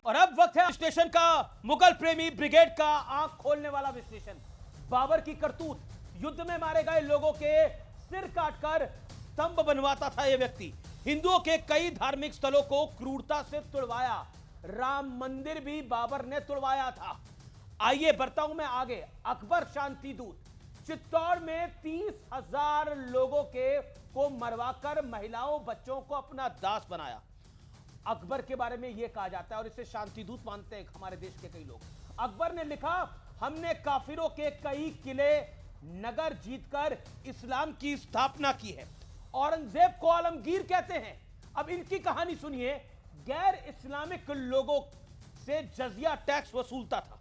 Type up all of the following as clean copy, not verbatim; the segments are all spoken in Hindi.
और अब वक्त है विश्लेषण का, मुगल प्रेमी ब्रिगेड का आंख खोलने वाला विश्लेषण। बाबर की करतूत, युद्ध में मारे गए लोगों के सिर काटकर स्तंभ बनवाता था यह व्यक्ति। हिंदुओं के कई धार्मिक स्थलों को क्रूरता से तुड़वाया। राम मंदिर भी बाबर ने तुड़वाया था। आइए बढ़ता हूं मैं आगे। अकबर शांति दूत, चित्तौड़ में 30,000 लोगों को मरवाकर महिलाओं बच्चों को अपना दास बनाया। अकबर के बारे में यह कहा जाता है और इसे शांति दूत मानते हैं हमारे देश के कई लोग। अकबर ने लिखा, हमने काफिरों के कई किले नगर जीतकर इस्लाम की स्थापना की है। औरंगजेब को आलमगीर कहते हैं। अब इनकी कहानी सुनिए। गैर इस्लामिक लोगों से जजिया टैक्स वसूलता था।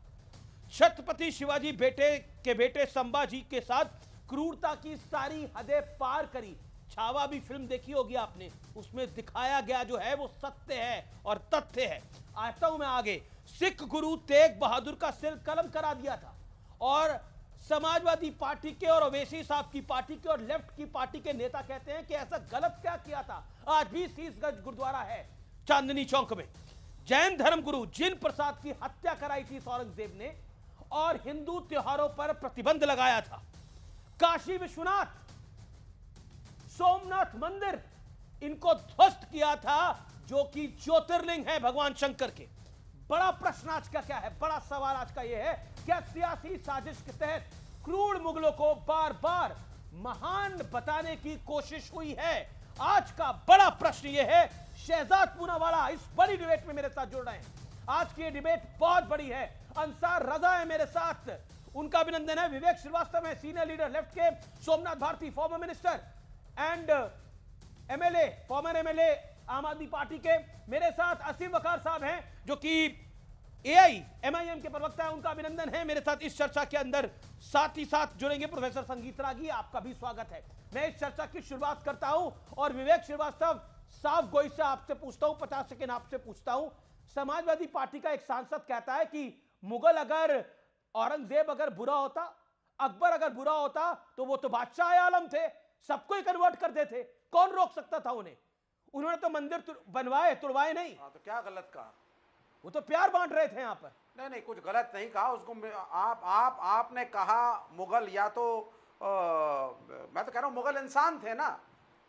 छत्रपति शिवाजी के बेटे संभाजी के साथ क्रूरता की सारी हदें पार करी। छावा भी फिल्म देखी होगी आपने, उसमें दिखाया गया जो है वो सत्य है और तथ्य है। आता हूं मैं आगे। सिख गुरु तेग बहादुर का सिर कलम करा दिया था और समाजवादी पार्टी के और ओवैसी साहब की पार्टी के और लेफ्ट की पार्टी के नेता कहते हैं कि ऐसा गलत क्या किया था। आज भी शीशगंज गुरुद्वारा है चांदनी चौक में। जैन धर्मगुरु जिन प्रसाद की हत्या कराई थी औरंगजेब ने और हिंदू त्योहारों पर प्रतिबंध लगाया था। काशी विश्वनाथ, सोमनाथ मंदिर, इनको ध्वस्त किया था जो कि ज्योतिर्लिंग है भगवान शंकर के। बड़ा प्रश्न आज का क्या है, बड़ा सवाल आज का यह है, क्या सियासी साजिश के तहत क्रूर मुगलों को बार बार महान बताने की कोशिश हुई है? आज का बड़ा प्रश्न यह है। शहजाद पूनावाला इस बड़ी डिबेट में मेरे साथ जुड़ रहे हैं। आज की डिबेट बहुत बड़ी है। अंसार रजा है मेरे साथ, उनका अभिनंदन है। विवेक श्रीवास्तव है, सीनियर लीडर लेफ्ट के। Somnath Bharti, former minister and MLA, former MLA Aam Aadmi party के। मेरे साथ असीम वकार साहब हैं जो कि एआईएमआईएम के प्रवक्ता है, उनका अभिनंदन है मेरे साथ इस चर्चा के अंदर। साथ ही साथ जुड़ेंगे प्रोफेसर संगीत रागी, आपका भी स्वागत है। मैं इस चर्चा की शुरुआत करता हूं और विवेक श्रीवास्तव साफ गोई से आपसे पूछता हूं, 50 सेकेंड आपसे पूछता हूं। समाजवादी पार्टी का एक सांसद कहता है कि मुगल अगर, औरंगजेब अगर बुरा होता, अकबर अगर बुरा होता तो वो तो बादशाह आलम थे, सबको ही कन्वर्ट कर देते, कौन रोक सकता था उन्हें? उन्होंने तो मंदिर बनवाए, तुड़वाए नहीं। तो क्या गलत कहा? वो तो प्यार बांट रहे थे यहाँ पर। नहीं, कुछ गलत नहीं कहा उसको। आपने कहा मुगल, या तो मैं तो कह रहा हूं मुगल इंसान थे ना,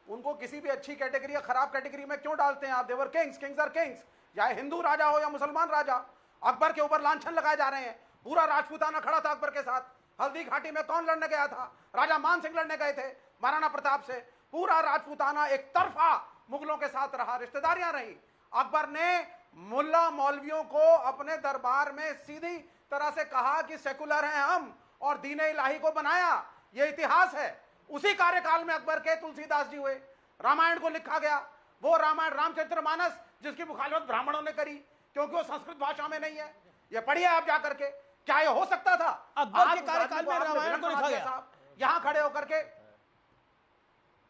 उनको किसी भी अच्छी कैटेगरी या खराब कैटेगरी में क्यों डालते हैं आप? देवर किंग्स आर किंग्स, चाहे हिंदू राजा हो या मुसलमान राजा। अकबर के ऊपर लांछन लगाए जा रहे हैं। पूरा राजपूताना खड़ा था अकबर के साथ। हल्दी घाटी में कौन लड़ने गया था? राजा मान सिंह लड़ने गए थे महाराणा प्रताप से। पूरा राजपूताना एक तरफा मुगलों के साथ रहा, रिश्तेदारियां रही। अकबर ने मुल्ला मौलवियों को अपने दरबार में सीधी तरह से कहा कि सेकुलर हैं हम, और दीन इलाही को बनाया। यह इतिहास है। उसी कार्यकाल में अकबर के तुलसीदास जी हुए, रामायण को लिखा गया। वो रामायण रामचरितमानस जिसकी मुखालिफत ब्राह्मणों ने करी क्योंकि वो संस्कृत भाषा में नहीं है। ये पढ़िए आप जाकर के, क्या ये हो सकता था? अकबर के कार्यकाल में रामायण को लिखा गया। यहां खड़े होकर के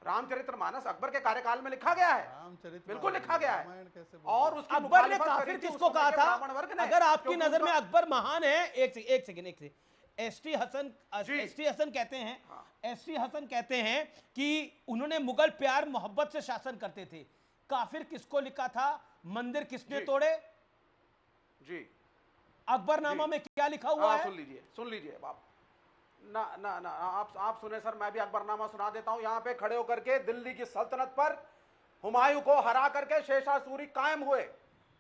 रामचरितमानस अकबर के कार्यकाल में लिखा गया है, बिल्कुल लिखा गया है। और उसकी अकबर ने काफिर किसको कहा था? अगर आपकी नजर में अकबर महान है, एक सेकंड, एसटी हसन कहते हैं, एसटी हसन कहते हैं कि उन्होंने मुगल प्यार मोहब्बत से शासन करते थे। काफिर किसको लिखा था? मंदिर किसने तोड़े? जी, अकबरनामा में क्या लिखा हुआ है? सुन लीजिए बाप। ना आप सुने सर, मैं भी अकबरनामा सुना देता हूं। यहां पे खड़े होकर के दिल्ली की सल्तनत पर हुमायूं को हरा करके शेरशाह सूरी कायम हुए।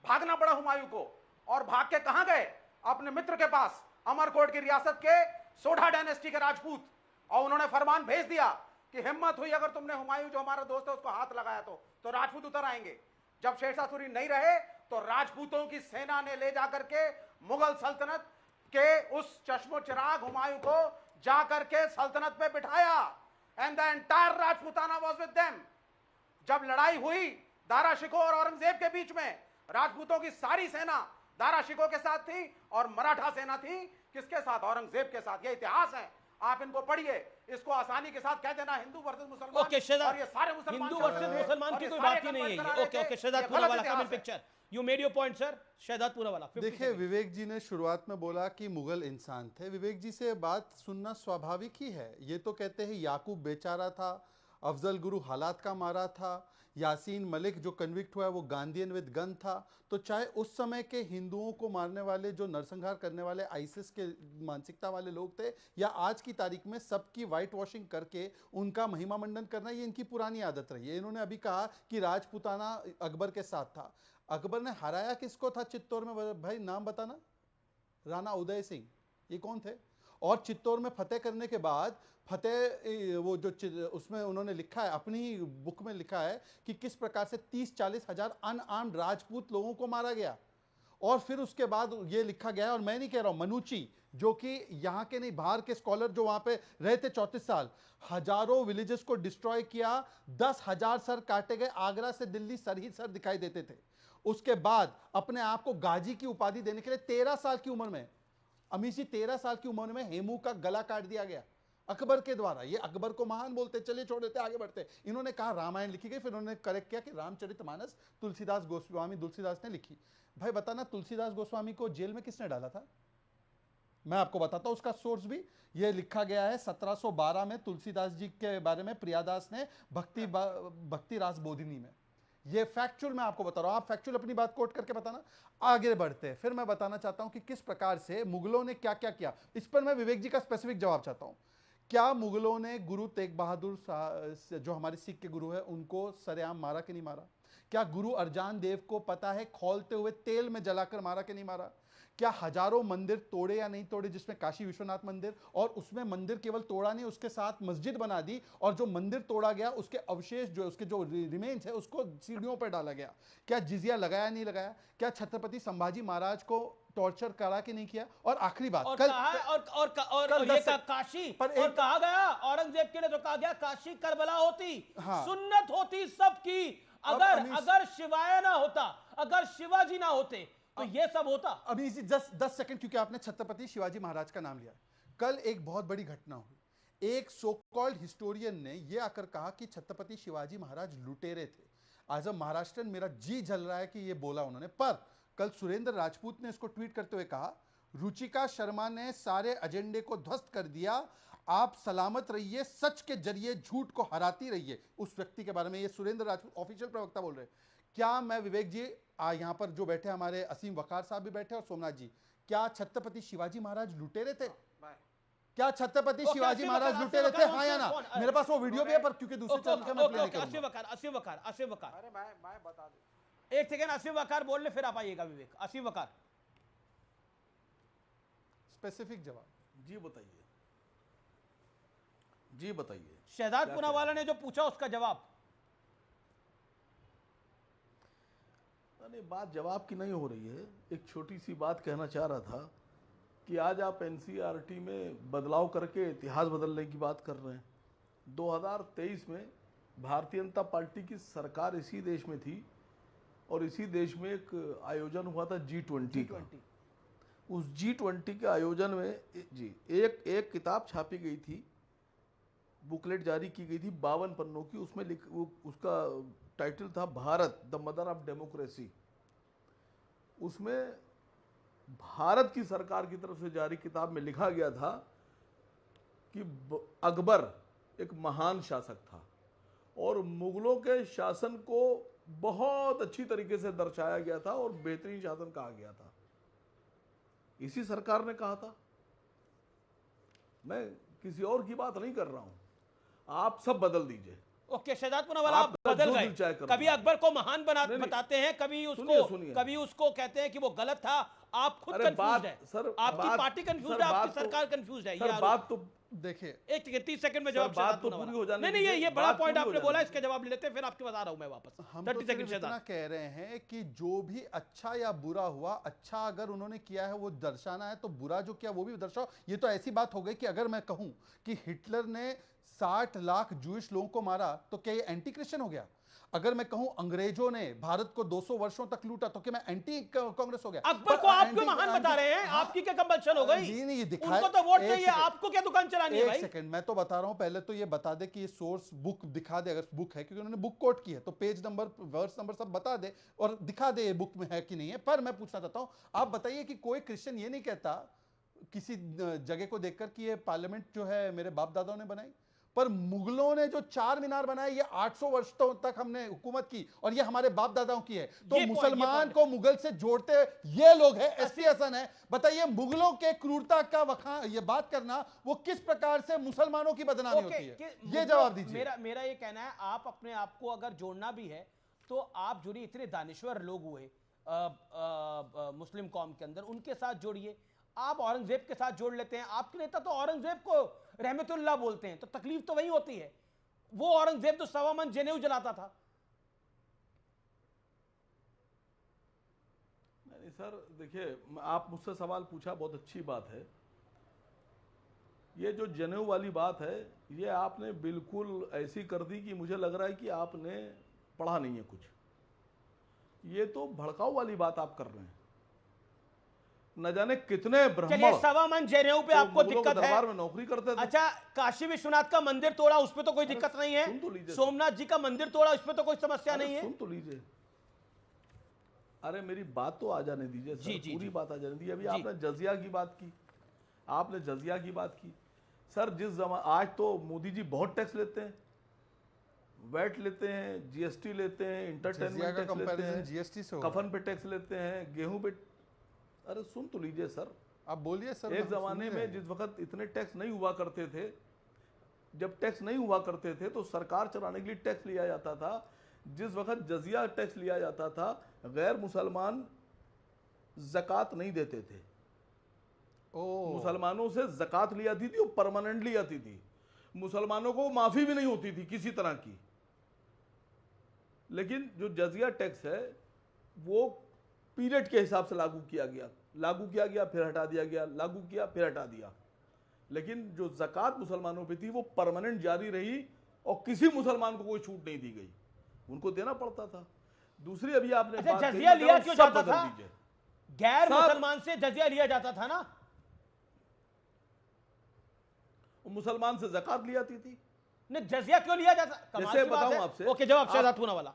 भागना पड़ा हुमायूं को, और भाग के कहां गए? अपने मित्र के पास, अमरकोट की रियासत के सोढ़ा डायनेस्टी के राजपूत। और उन्होंने फरमान भेज दिया कि हिम्मत हुई अगर तुमने हुमायूं जो हमारा दोस्त है उसको हाथ लगाया तो राजपूत उतर आएंगे। जब शेरशाह सूरी नहीं रहे तो राजपूतों की सेना ने ले जाकर के मुगल सल्तनत के उस चश्मो चिराग हुमायूं को जाकर के सल्तनत पे बिठाया। And the entire Rajputana was with them. जब लड़ाई हुई दारा शिकोह और औरंगजेब के बीच में, राजपूतों की सारी सेना दारा शिकोह के साथ थी और मराठा सेना थी किसके साथ? औरंगजेब के साथ। ये इतिहास है, आप इनको पढ़िए। इसको आसानी के साथ कह देना हिंदू वर्सेस मुसलमान, और ये सारे मुसलमान, हिंदू वर्सेस मुसलमान की कोई बात ही नहीं है। Okay, Shehzad Poonawalla, come in picture. You made your point sir. Shehzad Poonawalla. देखिए, विवेक जी ने शुरुआत में बोला कि मुगल इंसान थे। विवेक जी से बात सुनना स्वाभाविक ही है। ये तो कहते हैं याकूब बेचारा था, अफजल गुरु हालात का मारा था, यासीन मलिक जो कन्विक्ट हुआ है वो गांधीयन विद गन था। तो चाहे उस समय के हिंदुओं को मारने वाले जो नरसंहार करने वाले आईसिस के मानसिकता वाले लोग थे, या आज की तारीख में सबकी वाइट वॉशिंग करके उनका महिमा मंडन करना, ये इनकी पुरानी आदत रही है। इन्होंने अभी कहा कि राजपूताना अकबर के साथ था। अकबर ने हराया किसको था चित्तौड़ में? भाई नाम बताना। राणा उदय सिंह, ये कौन थे? और चित्तौड़ में फतेह करने के बाद वो जो उसमें उन्होंने लिखा है, अपनी ही बुक में लिखा है कि किस प्रकार से 30-40 हजार अनआर्म्ड राजपूत लोगों को मारा गया। और फिर उसके बाद ये लिखा गया है, और मैं नहीं कह रहा हूं, मनुची जो कि यहाँ के नहीं बाहर के स्कॉलर जो वहां पे रहे थे 34 साल, हजारों विलेजेस को डिस्ट्रॉय किया, 10,000 सर काटे गए, आगरा से दिल्ली सर ही सर दिखाई देते थे। उसके बाद अपने आप को गाजी की उपाधि देने के लिए 13 साल की उम्र में, अमीश जी 13 साल की उम्र में हेमू का गला काट दिया गया अकबर के द्वारा। ये अकबर को महान बोलते, चलिए छोड़ देते, आगे बढ़ते। इन्होंने कहा रामायण लिखी गई, फिर उन्होंने करेक्ट किया कि रामचरितमानस तुलसीदास गोस्वामी तुलसीदास ने लिखी। भाई बताना, तुलसीदास गोस्वामी को जेल में किसने डाला था? मैं आपको बताता हूं उसका सोर्स भी। ये लिखा गया है 1712 में तुलसीदास जी के बारे में प्रियादास ने भक्ति रास बोधिनी में। ये फैक्चुअल मैं आपको बता रहा हूं, आप फैक्चुअल अपनी बात कोट करके बताना। आगे बढ़ते हैं, फिर मैं बताना चाहता हूं कि किस प्रकार से मुगलों ने क्या क्या किया। इस पर मैं विवेक जी का स्पेसिफिक जवाब चाहता हूं। क्या मुगलों ने गुरु तेग बहादुर जो हमारे सिख के गुरु है उनको सरेआम मारा कि नहीं मारा? क्या गुरु अर्जान देव को पता है खौलते हुए तेल में जलाकर मारा कि नहीं मारा? क्या हजारों मंदिर तोड़े या नहीं तोड़े, जिसमें काशी विश्वनाथ मंदिर, और उसमें मंदिर केवल तोड़ा नहीं, उसके साथ मस्जिद बना दी, और जो मंदिर तोड़ा गया उसके अवशेष जो उसके जो रिमेन्स है उसको सीढ़ियों पर डाला गया। क्या जिजिया लगाया नहीं लगाया? क्या छत्रपति संभाजी महाराज को टॉर्चर करा कि नहीं किया? और आखिरी बात, और कल कहा है, और कल ये 10 काशी पर और एक- कहा गया औरंगजेब के लिए तो कहा गया काशी करबला होती, हाँ। सुन्नत होती सबकी। अब अगर अमीश- अगर शिवाय ना होता, अगर शिवाजी ना होते तो ये सब होता। अभी इसी 10 सेकंड, क्योंकि आपने छत्रपति शिवाजी महाराज का नाम लिया। कल एक बहुत बड़ी घटना हुई। एक सो कॉल्ड हिस्टोरियन ने यह आकर कहा कि छत्रपति शिवाजी महाराज लुटेरे थे। आज महाराष्ट्रन मेरा जी जल रहा है कि यह बोला उन्होंने, पर कल सुरेंद्र राजपूत ने इसको ट्वीट करते हुए कहा, रुचिका शर्मा ने सारे एजेंडे को ध्वस्त कर दिया, आप सलामत रहिए, सच के जरिए झूठ को हराती रहिए। उस व्यक्ति के बारे में ये सुरेंद्र राजपूत ऑफिशियल प्रवक्ता बोल रहे हैं। क्या मैं विवेक जी, यहां पर जो बैठे हमारे असीम वकार साहब भी बैठे और सोमनाथ जी, क्या छत्रपति शिवाजी महाराज लुटेरे थे? क्या छत्रपति शिवाजी महाराज लुटेरे थे, हाँ या ना? मेरे पास वो वीडियो भी है, पर क्योंकि दूसरे चैनल का मैं प्ले नहीं करूंगा। असीम वकार, अरे मैं बता दूं। एक सेकेंड, असीम वकार बोल ले, फिर आप आइएगा विवेक। असीम वकार, स्पेसिफिक जवाब। जी बताइए, जी बताइए। शहजाद पूनावाला ने जो पूछा उसका जवाब। नहीं, बात जवाब की नहीं हो रही है। एक छोटी सी बात कहना चाह रहा था कि आज आप एनसीईआरटी में बदलाव करके इतिहास बदलने की बात कर रहे हैं। 2023 में भारतीय जनता पार्टी की सरकार इसी देश में थी, और इसी देश में एक आयोजन हुआ था G20 का। उस G20 के आयोजन में जी एक किताब छापी गई थी, बुकलेट जारी की गई थी 52 पन्नों की। उसमें उसका टाइटल था Bharat the mother of democracy. उसमें भारत की सरकार की तरफ से जारी किताब में लिखा गया था कि अकबर एक महान शासक था, और मुगलों के शासन को बहुत अच्छी तरीके से दर्शाया गया था और बेहतरीन शासन कहा गया था। इसी सरकार ने कहा था। मैं किसी और की बात नहीं कर रहा हूं, आप सब बदल दीजिए। ओके, शहजाद पूनावाला आप आपका बदल जो गए। दिल चाहे कर कभी लो। अकबर को महान नहीं, बताते हैं, कभी सुनिए। कभी उसको कहते हैं कि वो गलत था। आप खुद अरे कंफ्यूज है, सर, आपकी पार्टी कंफ्यूज है, आपकी सरकार कंफ्यूज है। सर बात तो देखिए, एक 30 सेकंड में सर, जवाब बात शहजाद तो पूनावाला। पूरी हो जाने नहीं, ये दीजिए, बड़ा बात पॉइंट पूरी हो आपने जाने बोला, दीजिए। इसके जवाब ले लेते हैं, फिर आपके पास आ रहा हूं मैं वापस। हम 30 तो सेकंड सिर्फ इतना शहजाद। कह रहे हैं कि जो भी अच्छा या बुरा हुआ, अच्छा अगर उन्होंने किया है वो दर्शाना है, तो बुरा जो किया वो भी दर्शाओ। ये तो ऐसी बात हो गई कि अगर मैं कहूं कि हिटलर ने 60 लाख जूइश लोगों को मारा, तो क्या ये एंटी क्रिश्चियन हो गया? अगर मैं कहूं अंग्रेजों ने भारत को 200 वर्षों तक लूटा, तो क्या मैं एंटी कांग्रेस हो गया? अकबर को आप क्यों महान बता रहे हैं? आपकी क्या कंपल्शन हो गई? नहीं, ये दिखाए। उनको तो वोट एक चाहिए, सेकंड। आपको क्या दुकान चलानी है एक भाई? सेकंड, मैं तो बता रहा हूं। पहले तो ये बता दे कि ये सोर्स बुक दिखा दे, अगर बुक है, क्योंकि उन्होंने बुक कोट की है, तो पेज नंबर, वर्स नंबर सब बता दे और दिखा दे ये बुक में है कि नहीं है। पर मैं पूछना चाहता हूं, आप बताइए कि कोई क्रिश्चियन ये नहीं कहता किसी जगह को देखकर कि ये पार्लियामेंट जो है मेरे बाप दादाओं ने बनाई। पर मुगलों ने जो चार मीनार बनाए ये 800 वर्षों तक हमने हुकूमत की और ये हमारे बाप दादाओं की है। तो ये मुसलमान point को मुगल से जोड़ते ये लोग हैं, एसटी हसन है। बताइए मुगलों के क्रूरता का वखान ये बात करना वो किस प्रकार से मुसलमानों की बदनामी होती है, ये जवाब दीजिए। मेरा ये कहना है, आप अपने आप को अगर जोड़ना भी है तो आप जुड़िए, इतने दानिश्वर लोग हुए मुस्लिम कौम के अंदर, उनके साथ जोड़िए। आप औरंगजेब के साथ जोड़ लेते हैं, आपके नेता तो औरंगजेब को रहमतुल्लाह बोलते हैं, तो तकलीफ तो वही होती है। वो औरंगजेब तो 1.25 मन जनेऊ जलाता था। नहीं सर, देखिए आप मुझसे सवाल पूछा, बहुत अच्छी बात है। ये जो जनेऊ वाली बात है ये आपने बिल्कुल ऐसी कर दी कि मुझे लग रहा है कि आपने पढ़ा नहीं है कुछ। ये तो भड़काऊ वाली बात आप कर रहे हैं। न जाने कितने ब्राह्मण चलिए 1.25 मन जनेऊ पे आपको मुगलों के दिक्कत है। दरबार में नौकरी करते थे। अच्छा, काशी विश्वनाथ का मंदिर तोड़ा, उस पर तो कोई दिक्कत नहीं सुन तो है। लीजिए। सोमनाथ जी का मंदिर तोड़ा, उस पर तो कोई समस्या नहीं है। सुन तो लीजिए, अरे मेरी बात तो आ जाने दीजिए सर, पूरी बात आ जाने दीजिए। अभी आपने जजिया की बात की, आपने जजिया की बात की सर। आज तो मोदी जी बहुत टैक्स लेते हैं, वैट लेते हैं, जीएसटी लेते हैं, इंटरटेनमेंट टैक्स लेते हैं, जीएसटी से कफन पे टैक्स लेते हैं, गेहूं पे। अरे सुन तो लीजिए सर, आप बोलिए सर। एक जमाने में जिस वक्त इतने टैक्स नहीं हुआ करते थे, जब टैक्स नहीं हुआ करते थे तो सरकार चलाने के लिए टैक्स लिया जाता था। जिस वक्त जजिया टैक्स लिया जाता था, गैर मुसलमान ज़कात नहीं देते थे। मुसलमानों से ज़कात ली जाती थी, वो परमानेंटली आती थी। मुसलमानों को माफ़ी भी नहीं होती थी किसी तरह की। लेकिन जो जजिया टैक्स है वो पीरियड के हिसाब से लागू किया गया, फिर हटा दिया गया, लागू किया फिर हटा दिया। लेकिन जो ज़कात मुसलमानों पे थी वो परमानेंट जारी रही और किसी मुसलमान को कोई छूट नहीं दी गई, उनको देना पड़ता था। दूसरी अभी आपने अच्छा, बात जजिया लिया क्यों सब जाता बदल था? दीजिए। गैर मुसलमान से जजिया लिया जाता था ना, मुसलमान से ज़कात ली जाती थी। नहीं, जजिया क्यों लिया जाता? कमाल जैसे की बात बताऊं है। आपसे, ओके, जवाब शहजाद पूनावाला।